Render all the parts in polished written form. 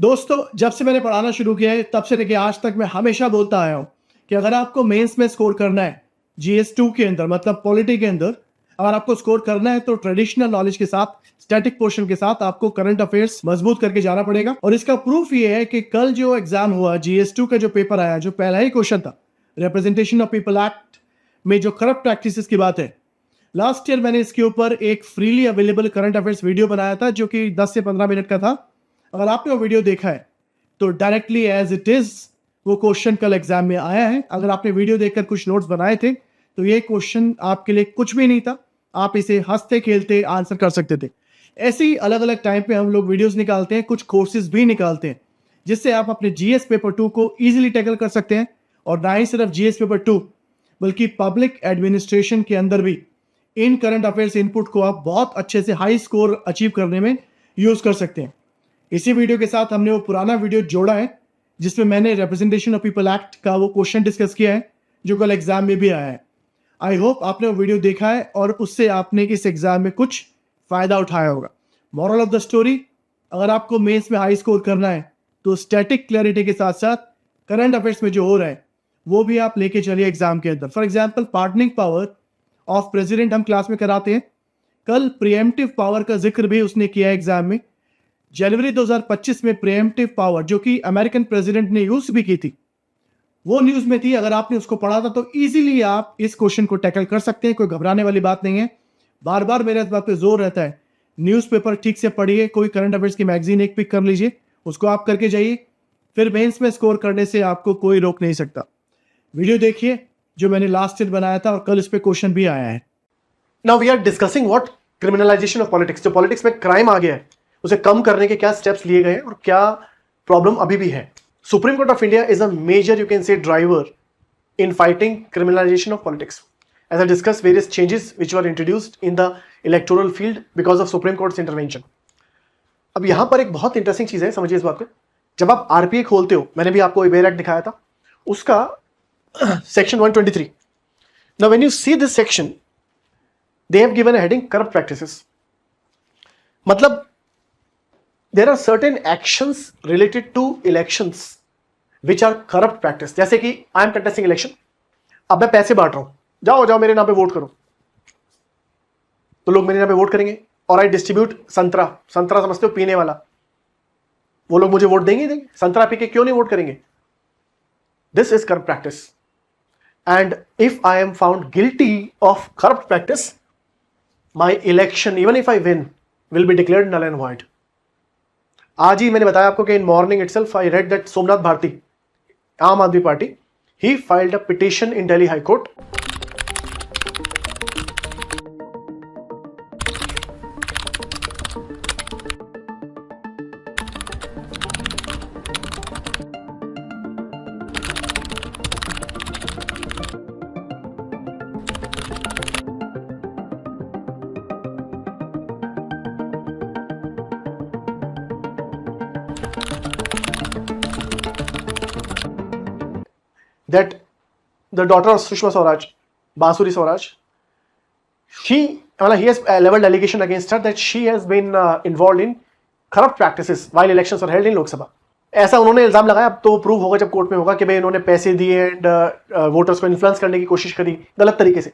दोस्तों, जब से मैंने पढ़ाना शुरू किया है तब से लेके आज तक मैं हमेशा बोलता आया हूँ कि अगर आपको मेंस में स्कोर करना है जीएस 2 के अंदर मतलब पॉलिटी के अंदर अगर आपको स्कोर करना है तो ट्रेडिशनल नॉलेज के साथ स्टैटिक पोर्शन के साथ आपको करंट अफेयर्स मजबूत करके जाना पड़ेगा। और इसका प्रूफ ये है कि कल जो एग्जाम हुआ जीएस 2 का जो पेपर आया, जो पहला ही क्वेश्चन था रिप्रेजेंटेशन ऑफ पीपल एक्ट में जो करप्ट प्रैक्टिसेस की बात है, लास्ट ईयर मैंने इसके ऊपर एक freely available current affairs video बनाया था जो कि 10 से 15 मिनट का था। अगर आपने वो वीडियो देखा है तो डायरेक्टली एज इट इज वो क्वेश्चन कल एग्जाम में आया है। अगर आपने वीडियो देखकर कुछ नोट्स बनाए थे तो ये क्वेश्चन आपके लिए कुछ भी नहीं था, आप इसे हंसते खेलते आंसर कर सकते थे। ऐसे ही अलग अलग टाइम पे हम लोग वीडियोस निकालते हैं, कुछ कोर्सेज भी निकालते हैं जिससे आप अपने जीएस पेपर 2 को इजीली टैकल कर सकते हैं। और ना ही सिर्फ जीएस पेपर 2 बल्कि पब्लिक एडमिनिस्ट्रेशन के अंदर भी इन करंट अफेयर्स इनपुट को आप बहुत अच्छे से हाई स्कोर अचीव करने में यूज कर सकते हैं। इसी वीडियो के साथ हमने वो पुराना वीडियो जोड़ा है जिसमें मैंने रिप्रेजेंटेशन ऑफ पीपल एक्ट का वो क्वेश्चन डिस्कस किया है जो कल एग्जाम में भी आया है। आई होप आपने वो वीडियो देखा है और उससे आपने इस एग्जाम में कुछ फायदा उठाया होगा। मॉरल ऑफ द स्टोरी, अगर आपको मेंस में हाई स्कोर करना है तो स्टैटिक क्लैरिटी के साथ साथ करंट अफेयर्स में जो हो रहा है वो भी आप लेके चलिए एग्जाम के अंदर। For example pardoning power of president हम क्लास में कराते हैं, कल प्रिएम्प्टिव पावर का जिक्र भी उसने किया एग्जाम में। जनवरी 2025 में प्रिएम्प्टिव पावर जो कि अमेरिकन प्रेसिडेंट ने यूज भी की थी वो न्यूज में थी। अगर आपने उसको पढ़ा था तो इजीली आप इस क्वेश्चन को टैकल कर सकते हैं, कोई घबराने वाली बात नहीं है। बार बार मेरे इस बात पे जोर रहता है, न्यूज़पेपर ठीक से पढ़िए, कोई करंट अफेयर्स की मैगजीन एक पिक कर लीजिए, उसको आप करके जाइए, फिर मेंस में स्कोर करने से आपको कोई रोक नहीं सकता। वीडियो देखिए जो मैंने लास्ट ईयर बनाया था और कल इस पे क्वेश्चन भी आया है। Now we are discussing what criminalization of politics, जो पॉलिटिक्स में क्राइम आ गया है उसे कम करने के क्या स्टेप्स लिए गए हैं और क्या प्रॉब्लम अभी भी है। Supreme Court of India is a major, you can say, driver in fighting criminalization of politics. As I discussed various changes which were introduced in the electoral field because of Supreme Court's intervention. अब यहां पर एक बहुत interesting चीज है, समझिए इस बात को। जब आप आरपीए खोलते हो, मैंने भी आपको वेयर एक्ट दिखाया था, उसका section 123. Now when you see this section, they have given a heading corrupt practices. मतलब there are certain actions related to elections which are corrupt practice. जैसे कि आई एम कंटेस्टिंग इलेक्शन, अब मैं पैसे बांट रहा हूं, जाओ जाओ मेरे नाम पे वोट करो, तो लोग मेरे नाम पे वोट करेंगे। और आई डिस्ट्रीब्यूट संतरा, संतरा समझते हो पीने वाला, वो लोग मुझे वोट देंगे देंगे, संतरा पी के क्यों नहीं वोट करेंगे? This is corrupt practice and if I am found guilty of corrupt practice, my election even if I win will be declared null and void. आज ही मैंने बताया आपको कि in morning itself I read that Somnath Bharti, Aam Aadmi Party, he filed a petition in Delhi High Court that the daughter of Sushma Swaraj, Bansuri Swaraj, he has leveled allegation against her that she has been involved in corrupt practices while elections are held in Lok Sabha. ऐसा उन्होंने इल्जाम लगाया। अब तो prove होगा जब court में होगा कि भाई इन्होंने पैसे दिए एंड वोटर्स को इन्फ्लुएंस करने की कोशिश करी गलत तरीके से,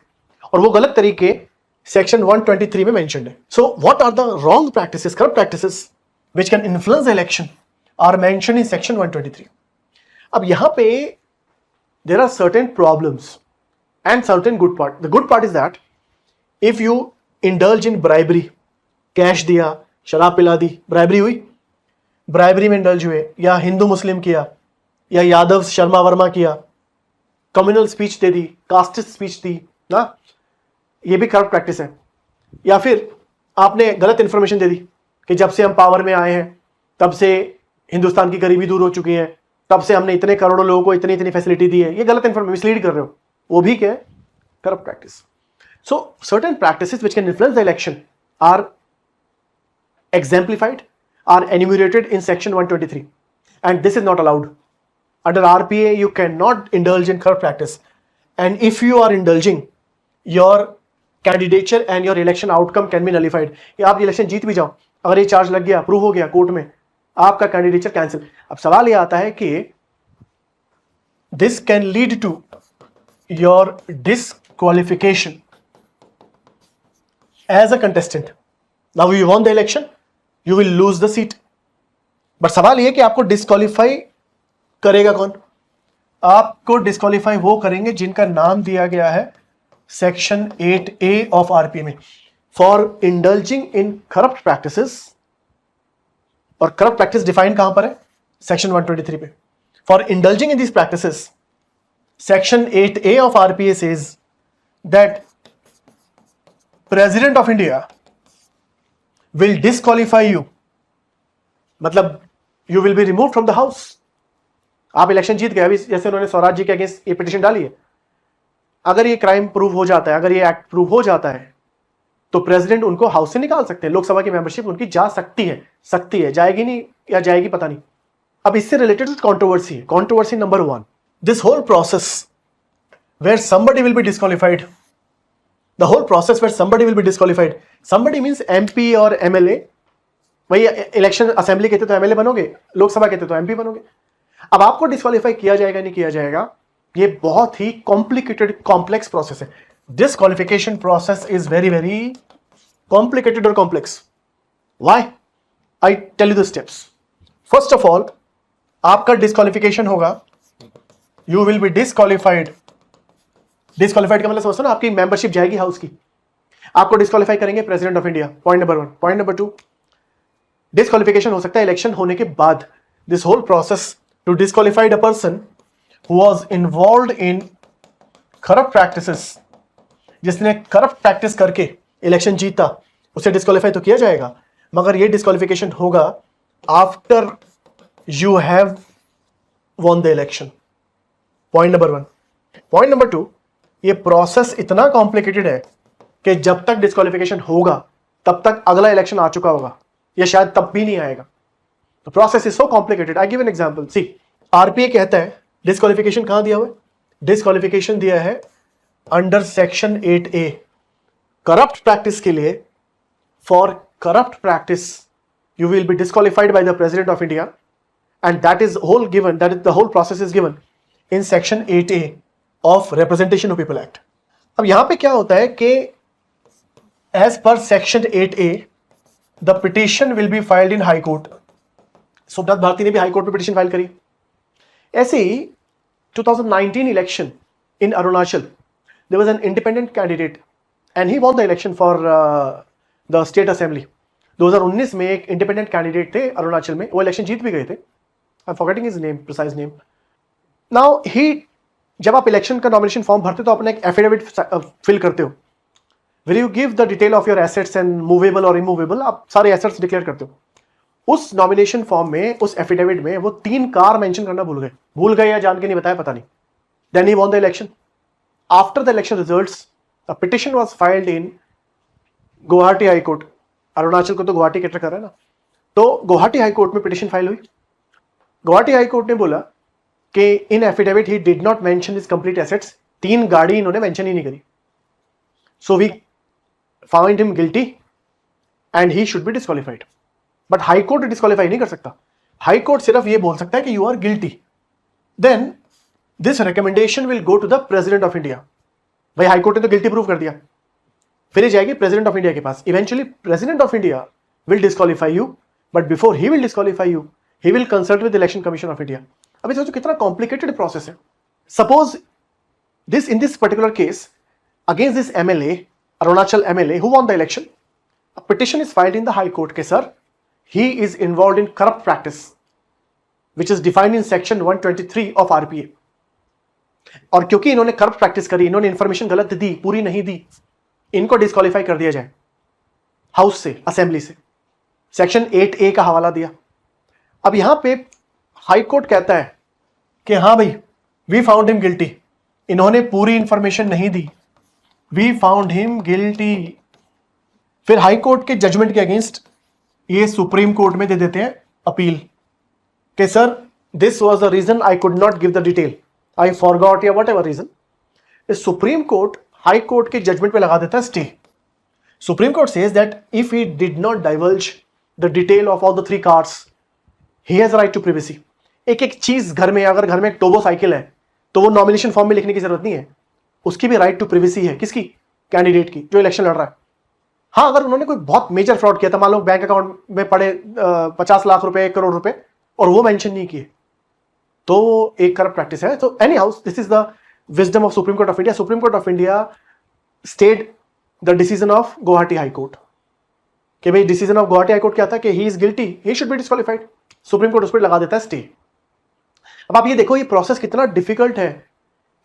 और वो गलत तरीके सेक्शन 123 में मेंशन्ड है। So what are the wrong practices, corrupt practices which can influence the election are mentioned in section 123। अब यहां पे there are certain problems and certain good part. The good part is that if you indulge in bribery, cash दिया, शराब पिला दी, bribery हुई, bribery में indulge हुए, या हिंदू मुस्लिम किया, या यादव शर्मा वर्मा किया, कम्युनल स्पीच दे दी, कास्टिस्ट स्पीच दी ना, ये भी करप्ट प्रैक्टिस है। या फिर आपने गलत इंफॉर्मेशन दे दी कि जब से हम पावर में आए हैं तब से हिंदुस्तान की गरीबी दूर हो चुकी है, तब से हमने इतने करोड़ों लोगों को इतनी इतनी फैसिलिटी दी है, ये गलत इंफॉर्मेशन मिसलीड कर रहे हो, वो भी क्या है? Corrupt practice. So certain practices which can influence the election are exemplified, are enumerated in section 123, and this is not allowed. Under RPA you cannot indulge in corrupt practice, and if you are indulging, your candidature and your election outcome can be nullified. या आप election जीत भी जाओ, अगर ये charge लग गया, prove हो गया कोर्ट में, आपका कैंडिडेचर कैंसिल। अब सवाल यह आता है कि this can lead to your disqualification as a contestant. Now you won the election, you will lose the seat. But सवाल यह कि आपको डिस्क्वालीफाई करेगा कौन? आपको डिस्क्वालीफाई वो करेंगे जिनका नाम दिया गया है सेक्शन 8A ऑफ आरपीए में, for indulging in corrupt practices. और करप्ट प्रैक्टिस डिफाइन कहां पर है? सेक्शन 123 पे। For indulging in this practices, section 8A of RPA says that president of India will disqualify you, मतलब you will be remove from the house. आप election जीत गए, अभी जैसे उन्होंने स्वराज जी के अगेंस्ट ये पिटीशन डाली है, अगर ये क्राइम प्रूव हो जाता है, अगर ये एक्ट प्रूव हो जाता है, तो प्रेसिडेंट उनको हाउस से निकाल सकते हैं। लोकसभा की मेंबरशिप उनकी जा सकती है, जाएगी नहीं या जाएगी पता नहीं। अब इससे रिलेटेड कंट्रोवर्सी है। Controversy number 1, this whole process where somebody will be disqualified, the whole process where somebody will be disqualified, somebody means MP और एमएलए। वही इलेक्शन असेंबली कहते तो एमएलए बनोगे, लोकसभा कहते तो एमपी बनोगे। अब आपको डिस्क्वालीफाई किया जाएगा नहीं किया जाएगा, ये बहुत ही कॉम्प्लिकेटेड कॉम्प्लेक्स प्रोसेस है। Disqualification process is very very complicated और complex. Why? I tell you the steps. First of all, आपका डिस्क्वालिफिकेशन होगा, you will be disqualified. Disqualified का मतलब समझो ना, आपकी मेंबरशिप जाएगी हाउस की। आपको डिस्क्वालीफाई करेंगे President of India, point number 1। Point number 2, disqualification हो सकता है इलेक्शन होने के बाद। This whole process to disqualified a person who was involved in corrupt practices, जिसने करप्ट प्रैक्टिस करके इलेक्शन जीता, उसे डिस्क्वालीफाई तो किया जाएगा, मगर यह डिस्क्वालिफिकेशन होगा after you have von the election. Point number 1। Point number 2, ये प्रोसेस इतना कॉम्प्लिकेटेड है कि जब तक डिस्क्वालिफिकेशन होगा तब तक अगला इलेक्शन आ चुका होगा, या शायद तब भी नहीं आएगा। तो process is so complicated. I give an example. See, RPA कहता है डिस्क्वालिफिकेशन कहां दिया हुआ है? डिस्क्वालिफिकेशन दिया है under section 8A, corrupt practice के लिए। For corrupt practice you will be disqualified by the president of India, and that is whole given, that is the whole process is given in section 8A of representation of people act. अब यहां पे क्या होता है कि as per section 8A the petition will be filed in High Court. Subrata Bharti ने भी High court में पिटिशन फाइल करी। ऐसे ही 2019 election in Arunachal, there was an independent candidate and he won the election for the state assembly। 2019 में एक independent candidate थे अरुणाचल में, वो इलेक्शन जीत भी गए थे। I am forgetting his name, precise name. Now he, जब आप इलेक्शन का नॉमिनेशन फॉर्म भरते हो तो अपने एक एफिडेविट फिल करते हो। Will you give the detail of your assets and movable और इमूवेबल, आप सारे एसेट्स डिक्लेयर करते हो। उस नॉमिनेशन फॉर्म में, उस एफिडेविट में वो 3 कार मेंशन करना भूल गए या जान के नहीं बताया, पता नहीं। Then he won the election. After the election results, a petition was filed in Guwahati high court. Arunachal को तो गुवाहाटी कैटर कर रहा है ना, तो गुवाहाटी हाई कोर्ट में पिटिशन फाइल हुई। गुवाहाटी हाई कोर्ट ने बोला कि in affidavit he did not mention his complete assets. 3 गाड़ी इन्होंने मेंशन ही नहीं करी। So we found him guilty and he should be disqualified. But high court disqualify नहीं कर सकता। हाई कोर्ट सिर्फ ये बोल सकता है कि you are guilty. Then this recommendation will go to the president of India. भाई हाई कोर्ट ने तो गिल्टी प्रूव कर दिया, फिर ये जाएगी प्रेसिडेंट ऑफ इंडिया के पास। Eventually president of India will disqualify you, but before he will disqualify you, he will consult with Election Commission of India. अभी सोचो कितना कॉम्प्लिकेटेड प्रोसेस है। Suppose this, in this particular case, against this MLA, Arunachal MLA who won the election, a petition is filed in the high court के sir he is involved in corrupt practice which is defined in section 123 of RPA। और क्योंकि इन्होंने corrupt practice करी, इन्होंने information गलत दी, पूरी नहीं दी, इनको डिस्क्वालीफाई कर दिया जाए हाउस से, असेंबली से। सेक्शन 8A का हवाला दिया। अब यहां पे हाई कोर्ट कहता है कि हाँ भाई, वी फाउंड हिम गिल्टी, इन्होंने पूरी इंफॉर्मेशन नहीं दी, वी फाउंड हिम गिल्टी। फिर हाई कोर्ट के जजमेंट के अगेंस्ट ये सुप्रीम कोर्ट में दे देते हैं अपील कि sir this was the reason I could not give the detail, I forgot या whatever reason. Supreme court high court के जजमेंट पे लगा देता है stay. Supreme court says that if he did not diverge the detail of all the 3 cars he has right to privacy. एक एक चीज घर में, अगर घर में एक टोबो साइकिल है तो वो नॉमिनेशन फॉर्म में लिखने की जरूरत नहीं है, उसकी भी राइट टू प्रिवेसी है। किसकी? कैंडिडेट की, जो इलेक्शन लड़ रहा है। हाँ, अगर उन्होंने कोई बहुत मेजर फ्रॉड किया था, मान लो बैंक अकाउंट में पड़े 50 लाख रुपए, 1 करोड़ रुपए, और वो मेंशन नहीं किए, तो एक करप्ट प्रैक्टिस है। तो any house, this is the wisdom of supreme Court of India. Supreme Court of India state the decision of Guwahati high court कि भाई decision of Guwahati high court क्या था कि he is guilty, he should be disqualified. Supreme court उस पर लगा देता है स्टे। अब आप ये देखो ये प्रोसेस कितना डिफिकल्ट है।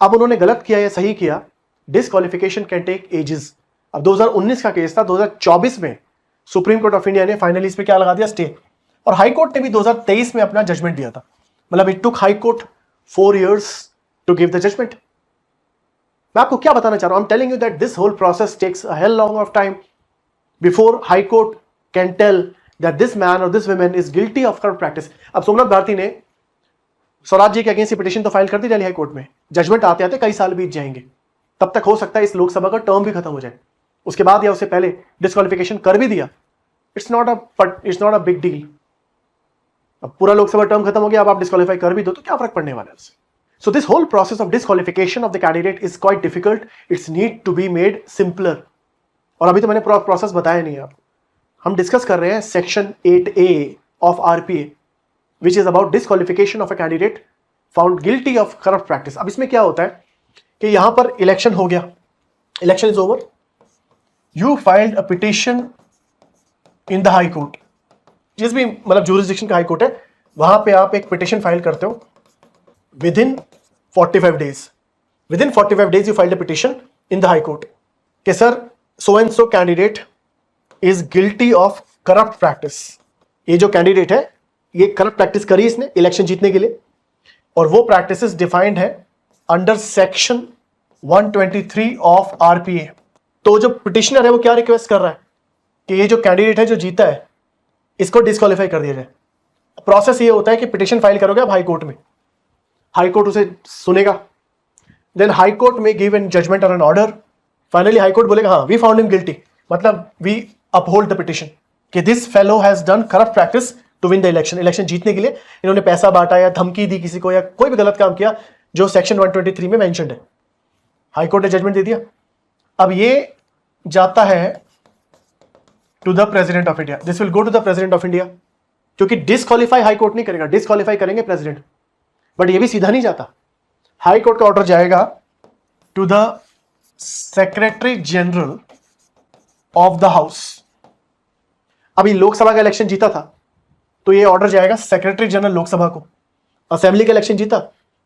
अब उन्होंने गलत किया या सही किया, डिस्क्वालिफिकेशन कैन टेक एजेस। अब 2019 का केस था, 2024 में सुप्रीम कोर्ट ऑफ इंडिया ने फाइनली इस पे क्या लगा दिया? स्टे। और हाई कोर्ट ने भी 2023 में अपना जजमेंट दिया था। मतलब it took high court 4 years to give the judgement. मैं आपको क्या बताना चाह रहा हूं? I am telling you that this whole process takes a hell long of time before high court can tell that this man और this women is guilty of corrupt practice. अब सोमनाथ भारती ने स्वराज जी के अगेंस्ट पिटीशन तो file कर दी Delhi high court में, judgement आते आते कई साल बीत जाएंगे, तब तक हो सकता है इस लोकसभा का टर्म भी खत्म हो जाए, उसके बाद या उससे पहले डिस्क्वालिफिकेशन कर भी दिया। It's not a big deal. अब पूरा लोकसभा टर्म खत्म हो गया, अब आप डिस्क्वालीफाई कर भी दो तो क्या फर्क पड़ने वाला है उससे? So this whole process of disqualification of the candidate is quite difficult. It's need to be made simpler. और अभी तो मैंने पूरा प्रोसेस बताया नहीं है आपको। हम डिस्कस कर रहे हैं section 8A of RPA which is about disqualification of a candidate found guilty of corrupt practice. अब इसमें क्या होता है कि यहां पर इलेक्शन हो गया, election is over, you filed a petition in the high court, जिस भी मतलब जुरिस्डिक्शन का हाई कोर्ट है वहां पे आप एक पिटिशन फाइल करते हो within 45 days। Within 45 days you filed a petition in the high court कि sir so and so candidate is guilty of corrupt practice. ये जो कैंडिडेट है ये करप्ट प्रैक्टिस करी इसने इलेक्शन जीतने के लिए, और वो प्रैक्टिसेस डिफाइंड है अंडर सेक्शन 123 ऑफ आरपीए। तो जो पिटिशनर है वो क्या रिक्वेस्ट कर रहा है कि ये जो कैंडिडेट है जो जीता है इसको डिस्क्वालीफाई कर दिया जाए। प्रोसेस ये होता है कि पिटिशन फाइल करोगे आप हाई कोर्ट में, हाई कोर्ट उसे सुनेगा, देन हाई कोर्ट में गिव एन जजमेंट और an order. Finally High Court बोलेगा हाँ वी फाउंड हिम गिल्टी, मतलब वी अपहोल्ड द पिटिशन कि this fellow has done corrupt practice to win the election. Election जीतने के लिए इन्होंने पैसा बांटा या धमकी दी किसी को या कोई भी गलत काम किया जो सेक्शन 123 में मेंशन्ड है। हाई कोर्ट ने जजमेंट दे दिया। अब ये जाता है to the president of India. This will go to the president of India, क्योंकि डिस्क्वालीफाई हाई कोर्ट नहीं करेगा, डिस्क्वालीफाई करेंगे प्रेसिडेंट। बट ये भी सीधा नहीं जाता, हाई कोर्ट का ऑर्डर जाएगा to the secretary general of the house. अभी लोकसभा का इलेक्शन जीता था तो ये ऑर्डर जाएगा सेक्रेटरी जनरल लोकसभा को। असेंबली का इलेक्शन जीता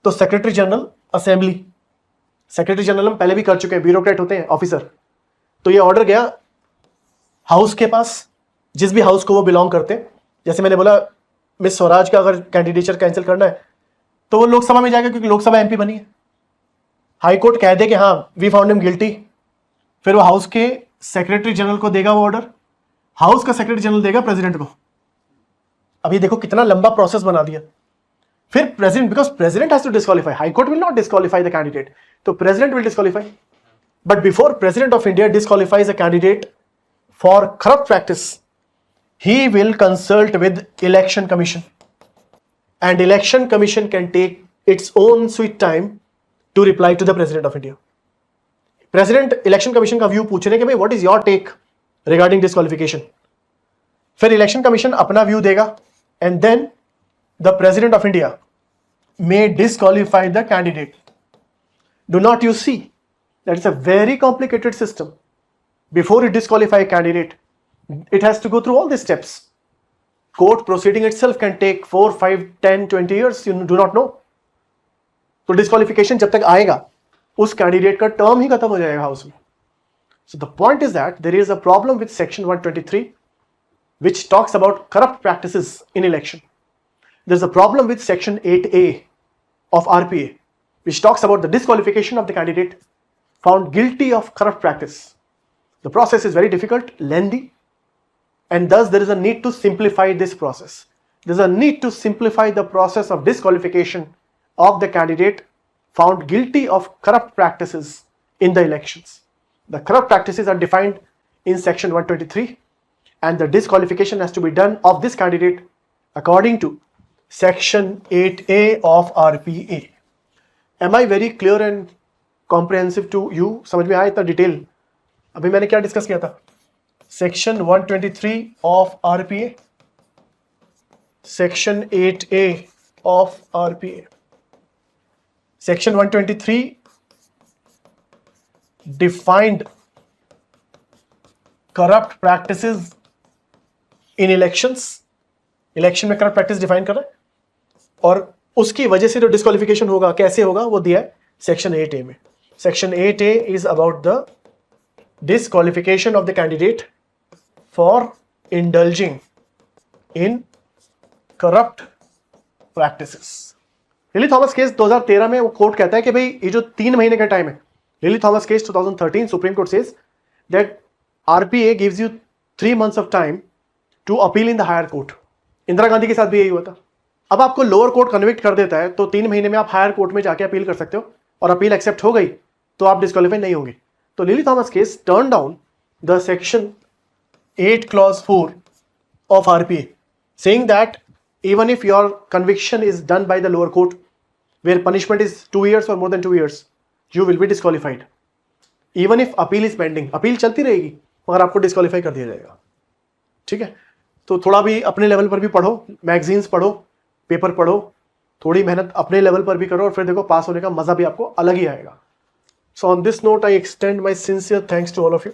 तो secretary general assembly. Secretary general हम पहले भी कर चुके हैं, ब्यूरोक्रेट होते हैं ऑफिसर। तो ये ऑर्डर गया हाउस के पास, जिस भी हाउस को वो बिलोंग करते हैं। जैसे मैंने बोला मिस स्वराज का अगर कैंडिडेचर कैंसिल करना है तो वो लोकसभा में जाएगा क्योंकि लोकसभा एमपी बनी है। हाई कोर्ट कह दे कि हाँ वी फाउंड हिम गिल्टी, फिर वो हाउस के सेक्रेटरी जनरल को देगा वो ऑर्डर, हाउस का सेक्रेटरी जनरल देगा प्रेसिडेंट को। अभी देखो कितना लंबा प्रोसेस बना दिया। फिर president, because president has to disqualify, high court will not disqualify the candidate, तो president will disqualify. But before president of India disqualifies a candidate for corrupt practice, he will consult with election commission, and election commission can take its own sweet time to reply to the president of India. President election commission का view पूछने के भाई what is your take regarding disqualification, फिर election commission अपना view देगा and then the president of India may disqualify the candidate. Do not you see that it's a very complicated system. Before you disqualify a candidate, it has to go through all these steps. Court proceeding itself can take 4, 5, 10, 20 years. You do not know. तो disqualification जब तक आएगा उस candidate का term ही खत्म हो जाएगा house में. So the point is that there is a problem with section 123 which talks about corrupt practices in election. There's a problem with section 8A of RPA which talks about the disqualification of the candidate found guilty of corrupt practice. The process is very difficult, lengthy, and thus there is a need to simplify this process. There is a need to simplify the process of disqualification of the candidate found guilty of corrupt practices in the elections. The corrupt practices are defined in section 123 and the disqualification has to be done of this candidate according to Section 8A of RPA. Am I very clear and comprehensive to you? समझ में आया इतना detail? अभी मैंने क्या discuss किया था? Section 123 of RPA, Section 8A of RPA. Section 123 defined corrupt practices in elections. Election में करप्ट प्रैक्टिस डिफाइन कर रहा है और उसकी वजह से जो डिस्क्वालिफिकेशन होगा कैसे होगा वो दिया है सेक्शन 8A में. Section 8A is about the disqualification of the candidate for indulging in corrupt practices. Lily Thomas case 2013 में वो कोर्ट कहता है कि भाई ये जो 3 महीने का टाइम है, Lily Thomas case 2013, supreme court says that RPA gives you 3 months of time to appeal in the higher court. Indira Gandhi के साथ भी यही हुआ था. अब आपको लोअर कोर्ट कन्विक्ट कर देता है तो 3 महीने में आप हायर कोर्ट में जाके अपील कर सकते हो और अपील एक्सेप्ट हो गई तो आप डिस्क्वालीफाई नहीं होंगे. तो lily Thomas case turn down the section 8 clause 4 of RPA, saying that even if your conviction is done by the lower court where punishment is 2 years or more than 2 years, you will be disqualified even if appeal is pending. Appeal चलती रहेगी मगर आपको disqualify कर दिया जाएगा. ठीक है, तो थोड़ा भी अपने लेवल पर भी पढ़ो, मैगजीन्स पढ़ो, पेपर पढ़ो, थोड़ी मेहनत अपने लेवल पर भी करो और फिर देखो पास होने का मजा भी आपको अलग ही आएगा. So on this note I extend my sincere thanks to all of you.